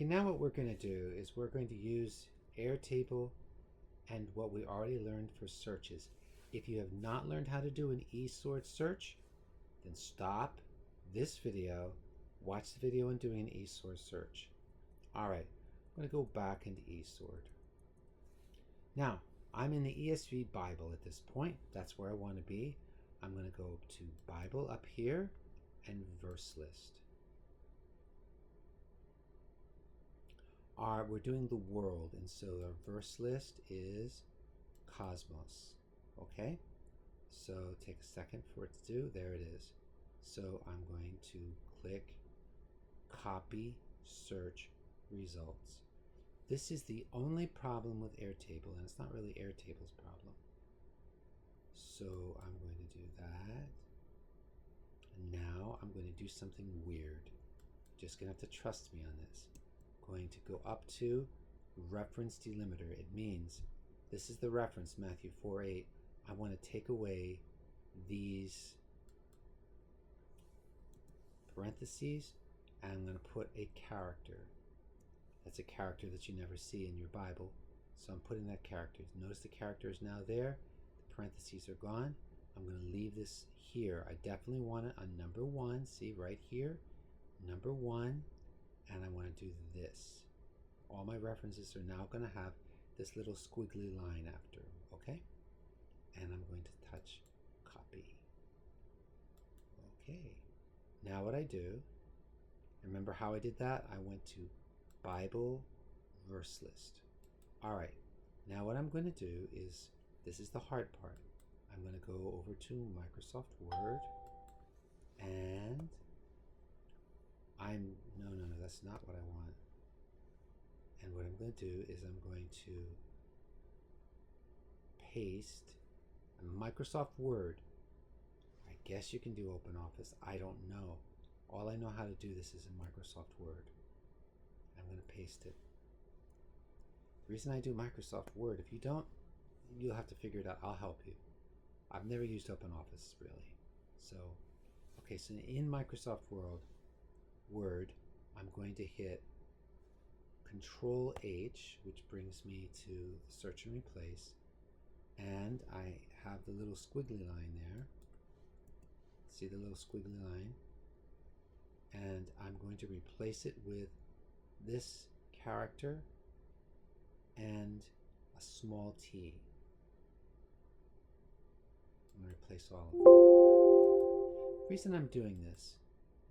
Okay, now what we're going to do is we're going to use Airtable and what we already learned for searches. If you have not learned how to do an eSword search, then stop this video, watch the video on doing an eSword search. Alright, I'm going to go back into eSword. Now, I'm in the ESV Bible at this point. That's where I want to be. I'm going to go to Bible up here and verse list. We're doing the world, and so our verse list is cosmos. Okay, so take a second for it to do. There it is. So I'm going to click copy search results. This is the only problem with Airtable, and it's not really Airtable's problem. So I'm going to do that. And now I'm going to do something weird. You're just going to have to trust me on this. I'm going to go up to reference delimiter. It means this is the reference, Matthew 4:8. I want to take away these parentheses, and I'm going to put a character. That's a character that you never see in your Bible. So I'm putting that character. Notice the character is now there. The parentheses are gone. I'm going to leave this here. I definitely want it on number 1. See right here, number 1. And I want to do this. All my references are now going to have this little squiggly line after them, okay? And I'm going to touch copy. Okay. Now what I do, remember how I did that? I went to Bible verse list. All right. Now what I'm going to do is, this is the hard part. I'm going to go over to Microsoft Word, and no, that's not what I want. And what I'm going to do is I'm going to paste Microsoft Word. I guess you can do OpenOffice. I don't know. All I know how to do this is in Microsoft Word. I'm going to paste it. The reason I do Microsoft Word, if you don't, you'll have to figure it out. I'll help you. I've never used OpenOffice really. So, okay, so in Microsoft Word, I'm going to hit Control H, which brings me to the search and replace, and I have the little squiggly line there. See the little squiggly line? And I'm going to replace it with this character and a small t. I'm going to replace all of them. The reason I'm doing this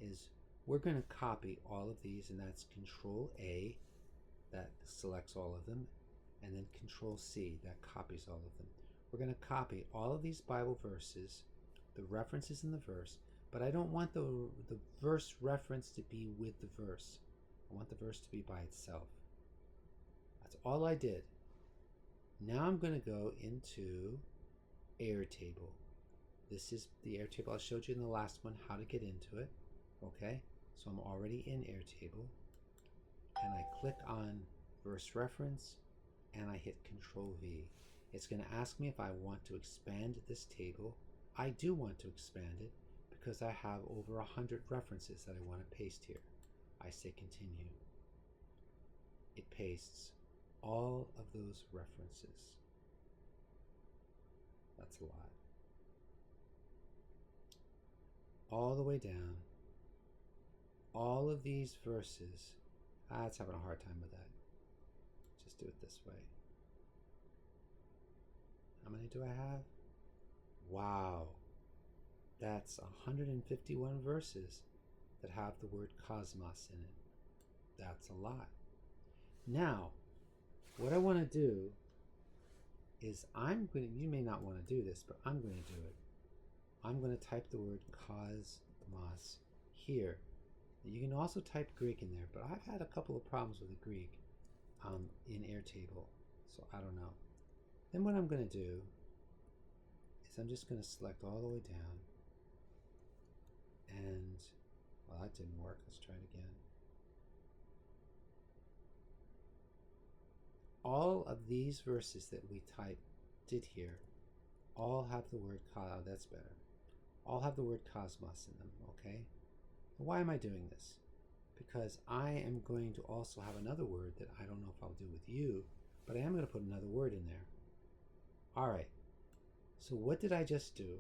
is we're going to copy all of these, and that's Control A, that selects all of them, and then Control C, that copies all of them. We're going to copy all of these Bible verses, the references in the verse, but I don't want the verse reference to be with the verse. I want the verse to be by itself. That's all I did. Now I'm going to go into Airtable. This is the Airtable I showed you in the last one, how to get into it. Okay, so I'm already in Airtable, and I click on verse reference, and I hit Control V. It's going to ask me if I want to expand this table. I do want to expand it because I have over 100 references that I want to paste here. I say continue. It pastes all of those references. That's a lot. All the way down. All of these verses. It's having a hard time with that. Just do it this way. How many do I have? Wow. That's 151 verses that have the word cosmos in it. That's a lot. Now, what I want to do is you may not want to do this, but I'm going to do it. I'm going to type the word cosmos here. You can also type Greek in there, but I've had a couple of problems with the Greek in Airtable, so I don't know. Then what I'm going to do is I'm just going to select all the way down, and, well, that didn't work. Let's try it again. All of these verses that we did here all have the word that's better. All have the word cosmos in them, okay? Why am I doing this? because I am going to also have another word that I don't know if I'll do with you, but I am going to put another word in there. All right, so what did I just do?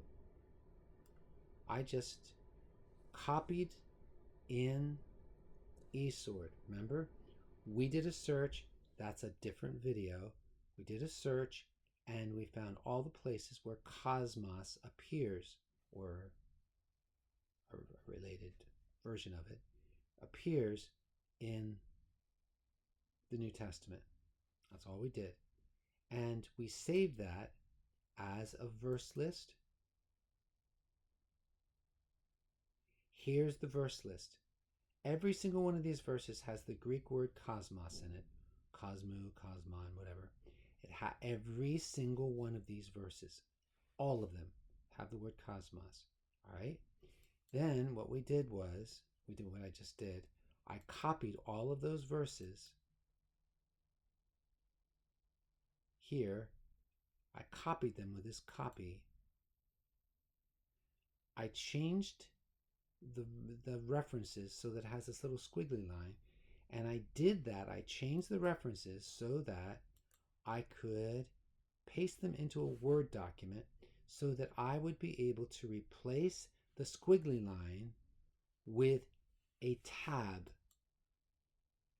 I just copied in eSword. Remember, we did a search. That's a different video. We did a search and we found all the places where cosmos appears, or a related version of it appears in the New Testament. That's all we did. And we saved that as a verse list. Here's the verse list. Every single one of these verses has the Greek word cosmos in it. Cosmo, cosmon, whatever. Every single one of these verses, all of them, have the word cosmos. All right? Then what we did was, we did what I just did. I copied all of those verses here. I copied them with this copy. I changed the references so that it has this little squiggly line. And I did that. I changed the references so that I could paste them into a Word document so that I would be able to replace the squiggly line with a tab.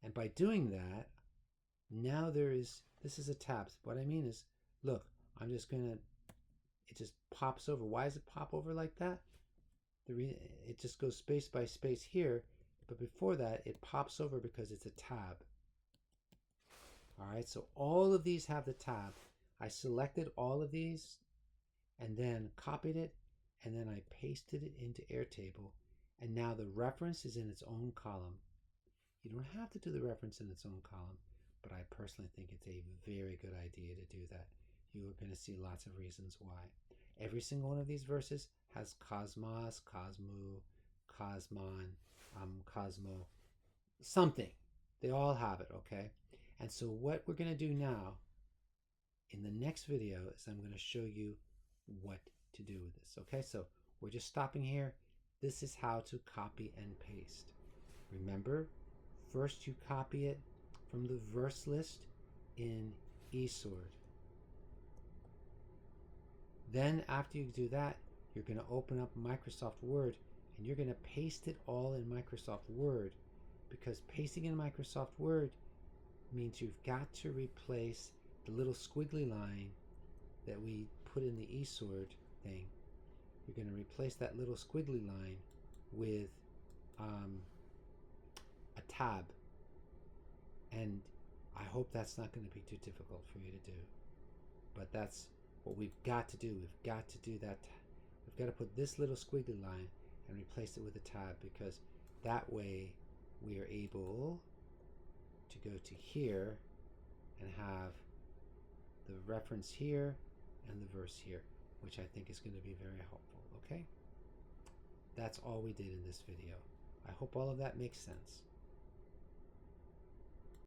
And by doing that, now this is a tab. What I mean is, look, I'm just going to, it just pops over. Why does it pop over like that? It just goes space by space here, but before that, it pops over because it's a tab. All right, so all of these have the tab. I selected all of these and then copied it, and then I pasted it into Airtable, and now the reference is in its own column. You don't have to do the reference in its own column, but I personally think it's a very good idea to do that. You are going to see lots of reasons why. Every single one of these verses has cosmos, cosmo, cosmon, cosmo, something. They all have it, okay? And so what we're going to do now in the next video is I'm going to show you what to do with this, okay? So we're just stopping here. This is how to copy and paste. Remember, first you copy it from the verse list in eSword. Then after you do that, you're going to open up Microsoft Word and you're going to paste it all in Microsoft Word, because pasting in Microsoft Word means you've got to replace the little squiggly line that we put in the eSword thing. You're going to replace that little squiggly line with a tab. And I hope that's not going to be too difficult for you to do. But that's what we've got to do. We've got to do that. We've got to put this little squiggly line and replace it with a tab, because that way we are able to go to here and have the reference here and the verse here, which I think is going to be very helpful, okay? That's all we did in this video. I hope all of that makes sense.